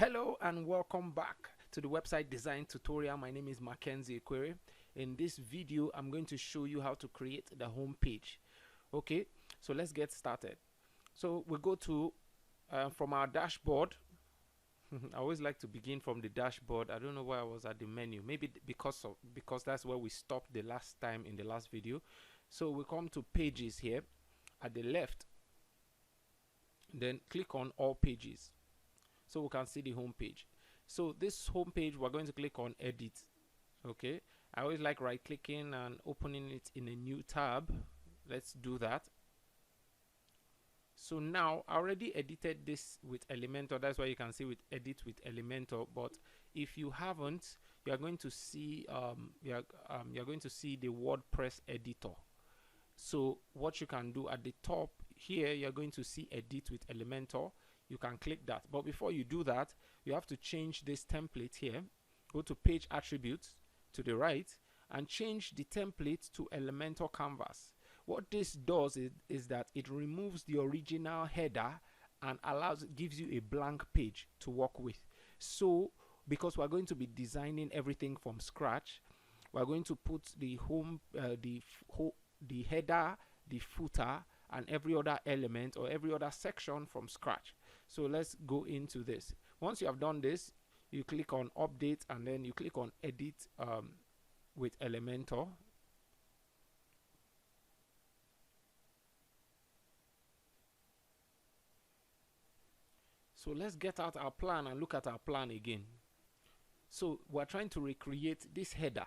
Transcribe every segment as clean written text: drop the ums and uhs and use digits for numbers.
Hello and welcome back to the website design tutorial. My name is Mackenzie Equere. In this video, I'm going to show you how to create the home page. Okay, so let's get started. So we go to from our dashboard. I always like to begin from the dashboard. I don't know why I was at the menu. Maybe because that's where we stopped the last time in the last video. So we come to pages here at the left. Then click on all pages, so we can see the home page. So this home page, we're going to click on edit. Okay, I always like right clicking and opening it in a new tab. Let's do that. So now I already edited this with Elementor. That's why you can see with edit with Elementor. But if you haven't, you are going to see you're going to see the WordPress editor. So what you can do at the top here, you're going to see edit with Elementor. You can click that, but before you do that, you have to change this template here. Go to page attributes to the right and change the template to Elementor canvas. What this does is that it removes the original header and gives you a blank page to work with. So because we're going to be designing everything from scratch, we're going to put the home the header, the footer, and every other element or every other section from scratch. So let's go into this. Once you have done this, you click on update and then you click on edit with Elementor. So let's get out our plan and look at our plan again. So we're trying to recreate this header,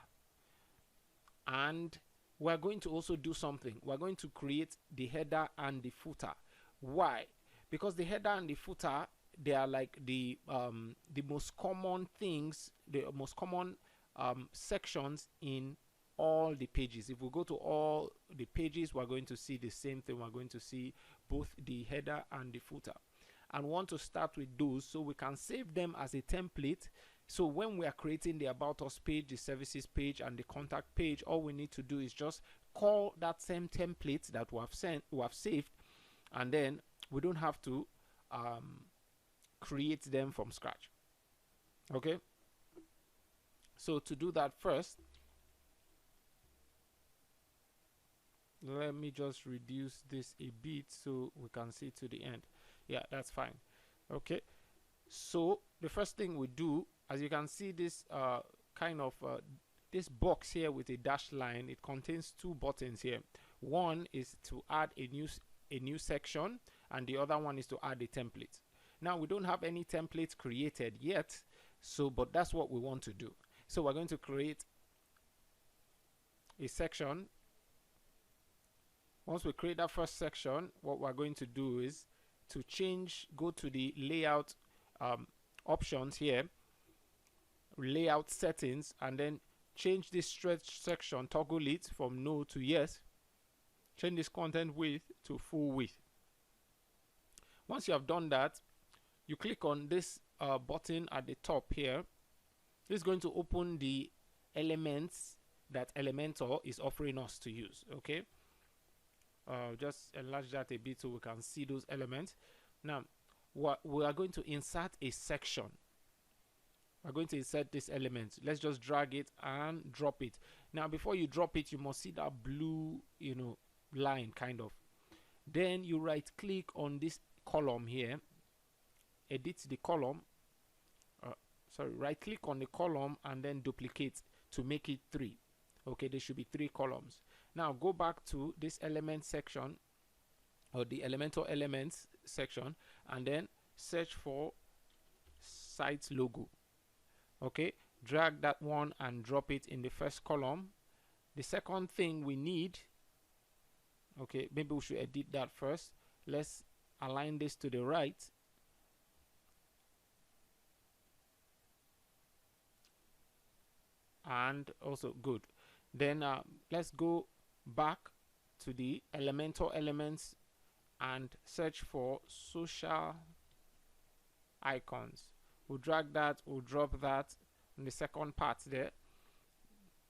and we're going to also do something. We're going to create the header and the footer. Why? Because the header and the footer, they are like the most common things, the most common sections in all the pages. If we go to all the pages, we're going to see the same thing. We're going to see both the header and the footer, and want to start with those so we can save them as a template. So when we are creating the About Us page, the Services page, and the Contact page, all we need to do is just call that same template that we have saved, and then we don't have to create them from scratch. Okay, so to do that, first let me just reduce this a bit so we can see to the end. Yeah, that's fine. Okay, so the first thing we do, as you can see, this this box here with a dashed line, it contains two buttons here. One is to add a new section, and the other one is to add a template. Now we don't have any templates created yet, so but that's what we want to do. So we're going to create a section. Once we create that first section, what we're going to do is to go to the layout options here, layout settings, and then change this stretch section, toggle it from no to yes, change this content width to full width. Once you have done that, you click on this button at the top here. This is going to open the elements that Elementor is offering us to use. Okay, just enlarge that a bit so we can see those elements. Now we are going to insert a section. We're going to insert this element. Let's just drag it and drop it. Now before you drop it, you must see that blue line kind of. Then you right click on this column here, edit the column, right click on the column and then duplicate to make it 3. Okay, there should be 3 columns. Now go back to this element section, or the Elementor elements section, and then search for site logo. Okay, drag that one and drop it in the first column. The second thing we need, okay, maybe we should edit that first. Let's align this to the right. And also good. Then let's go back to the Elementor elements and search for social icons. We'll drag that, we'll drop that in the second part there.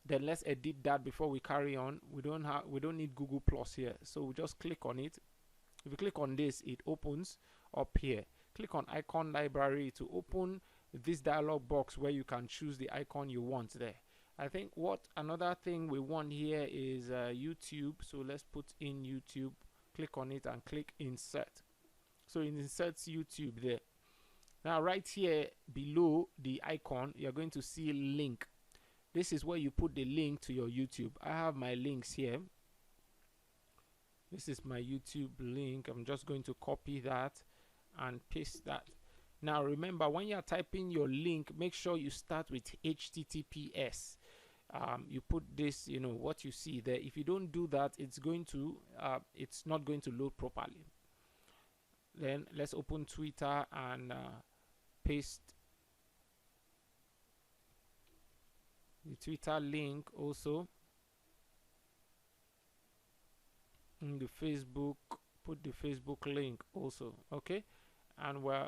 Then let's edit that before we carry on. We don't need Google Plus here, so we just click on it. If you click on this, it opens up here. Click on icon library to open this dialog box where you can choose the icon you want there. I think what another thing we want here is YouTube. So let's put in YouTube, click on it and click insert. So it inserts YouTube there. Now right here below the icon, you're going to see link. This is where you put the link to your YouTube. I have my links here. This is my YouTube link. I'm just going to copy that and paste that. Now remember, when you're typing your link, make sure you start with HTTPS. You put this, you know, what you see there. If you don't do that, it's not going to load properly. Then let's open Twitter and paste the Twitter link also. In the Facebook, put the Facebook link also. Okay, and we're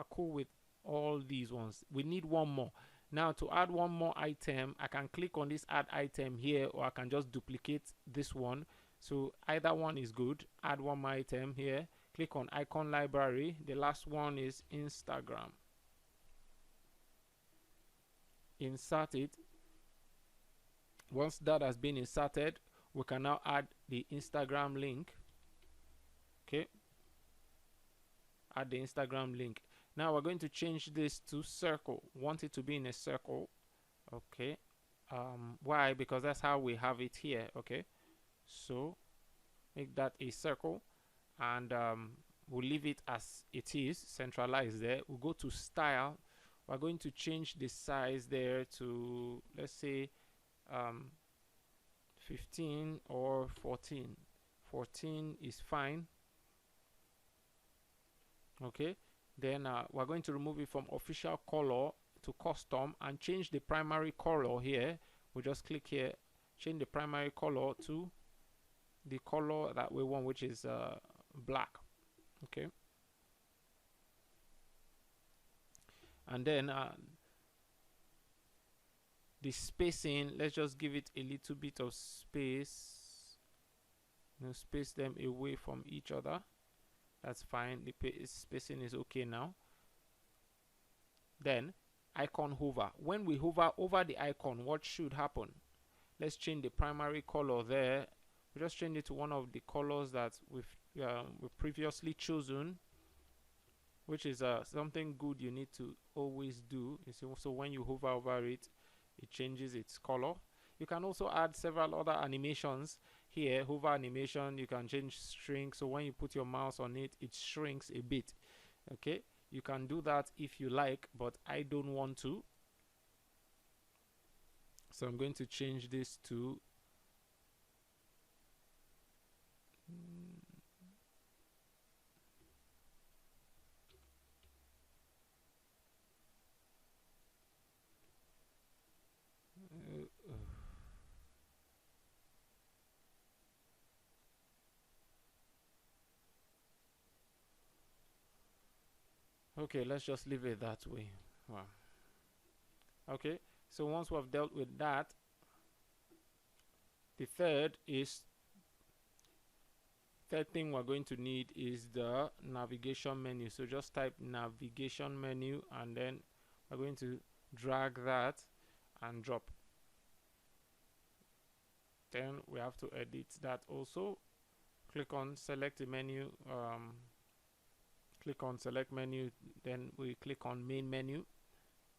cool with all these ones. We need one more. Now to add one more item, I can click on this add item here, or I can just duplicate this one. So either one is good. Add one more item here, click on icon library. The last one is Instagram. Insert it. Once that has been inserted, we can now add the Instagram link. Okay, add the Instagram link. Now we're going to change this to circle. Want it to be in a circle. Okay, why? Because that's how we have it here. Okay, so make that a circle, and we'll leave it as it is, centralized there. We'll go to style. We're going to change the size there to, let's say, 15 or 14. 14 is fine. Okay, then we're going to remove it from official color to custom and change the primary color here. We just click here, change the primary color to the color that we want, which is black. Okay, and then the spacing, let's just give it a little bit of space. Space them away from each other. That's fine. The spacing is okay now. Then icon hover. When we hover over the icon, what should happen? Let's change the primary color there. We just change it to one of the colors that we've previously chosen, which is something good you need to always do. You see, so when you hover over it, it changes its color. You can also add several other animations here. Hover animation, you can change shrink, so when you put your mouse on it, it shrinks a bit. Okay, you can do that if you like, but I don't want to. So I'm going to change this to okay, let's just leave it that way. Wow. Okay, so once we've dealt with that, the third thing we're going to need is the navigation menu. So just type navigation menu, and then we're going to drag that and drop. Then we have to edit that also. Click on select the menu, click on select menu, then we click on main menu,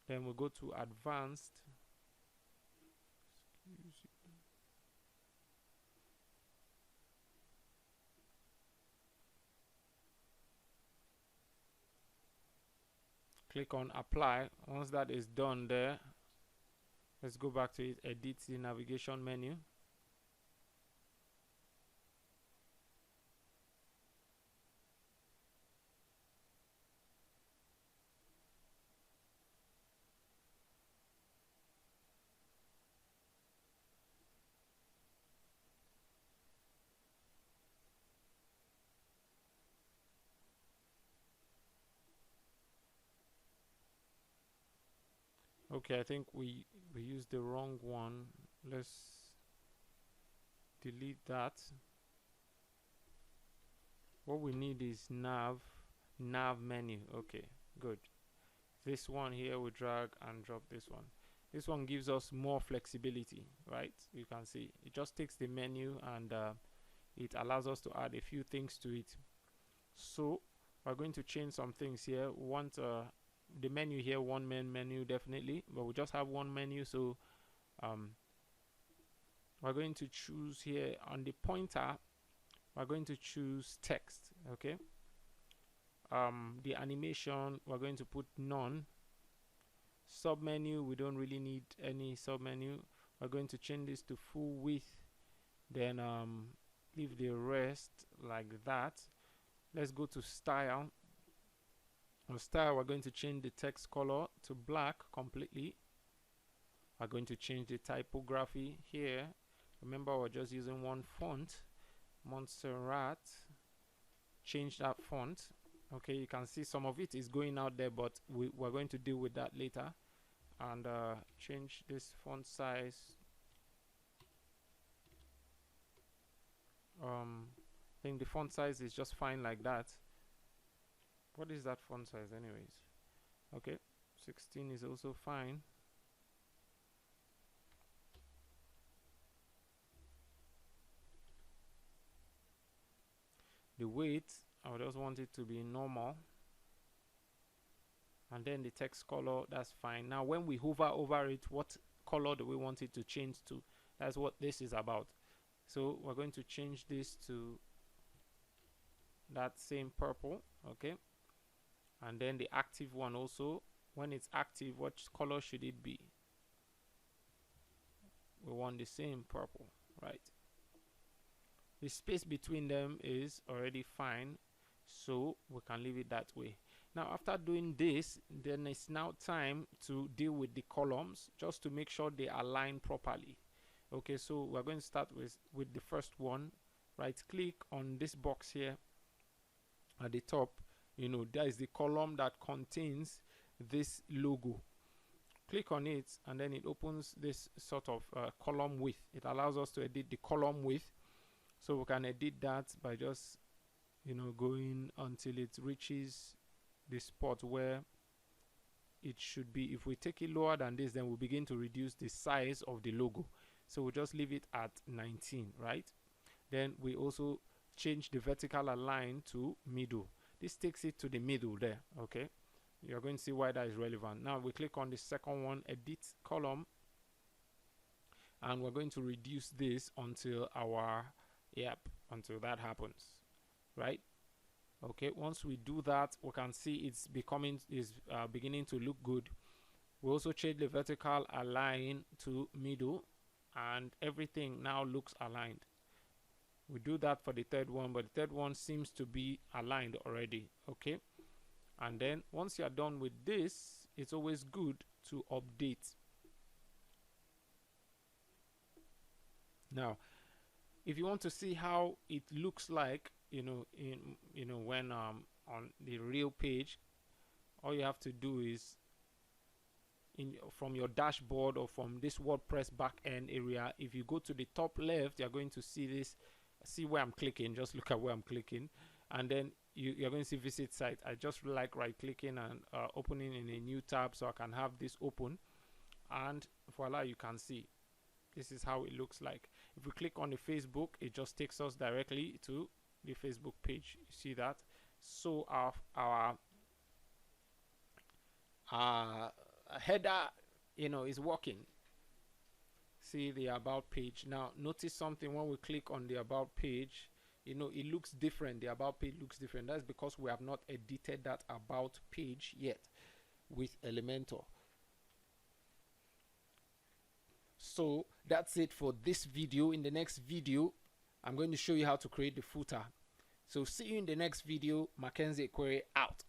then we go to advanced. Click on apply. Once that is done there, let's go back to it, edit the navigation menu. Okay, I think we used the wrong one. Let's delete that. What we need is nav menu. Okay, good. this one here, we drag and drop this one. This one gives us more flexibility, right? You can see it just takes the menu and it allows us to add a few things to it. So we're going to change some things here. We want the menu here, one main menu definitely, but we just have one menu. So we're going to choose here on the pointer, we're going to choose text. Okay, the animation, we're going to put none. Submenu, we don't really need any submenu. We're going to change this to full width, then leave the rest like that. Let's go to style. On style, we're going to change the text color to black completely. We're going to change the typography here. Remember, we're just using one font, Montserrat. Change that font. Okay, you can see some of it is going out there, but we're going to deal with that later. And change this font size. I think the font size is just fine like that. What is that font size anyways? Okay, 16 is also fine. The weight, I would just want it to be normal. And then the text color, that's fine. Now when we hover over it, what color do we want it to change to? That's what this is about. So we're going to change this to that same purple. Okay, and then the active one also, when it's active, what color should it be? We want the same purple, right? The space between them is already fine, so we can leave it that way. Now after doing this, then it's now time to deal with the columns, just to make sure they align properly. Okay, so we're going to start with the first one. Right click on this box here at the top. You know, that is the column that contains this logo. Click on it and then it opens this sort of column width. It allows us to edit the column width. So we can edit that by just, you know, going until it reaches the spot where it should be. If we take it lower than this, then we'll begin to reduce the size of the logo. So we'll just leave it at 19, right? Then we also change the vertical align to middle. This takes it to the middle there, okay? You're going to see why that is relevant. Now we click on the second one, edit column, and we're going to reduce this until until that happens, right? Okay, once we do that, we can see it's beginning to look good. We also change the vertical align to middle, and everything now looks aligned. We do that for the third one, but the third one seems to be aligned already. Okay, and then once you are done with this, it's always good to update. Now if you want to see how it looks like, when on the real page, all you have to do is from your dashboard or from this WordPress backend area, if you go to the top left, you're going to see this. See where I'm clicking, just look at where I'm clicking, and then you're going to see visit site. I just like right clicking and opening in a new tab so I can have this open, and voila, you can see this is how it looks like. If we click on the Facebook, it just takes us directly to the Facebook page. You see that? So our header, is working. See the about page. Now notice something. When we click on the about page, it looks different. The about page looks different. That's because we have not edited that about page yet with Elementor. So that's it for this video. In the next video, I'm going to show you how to create the footer. So see you in the next video. Mackenzie Equerry out.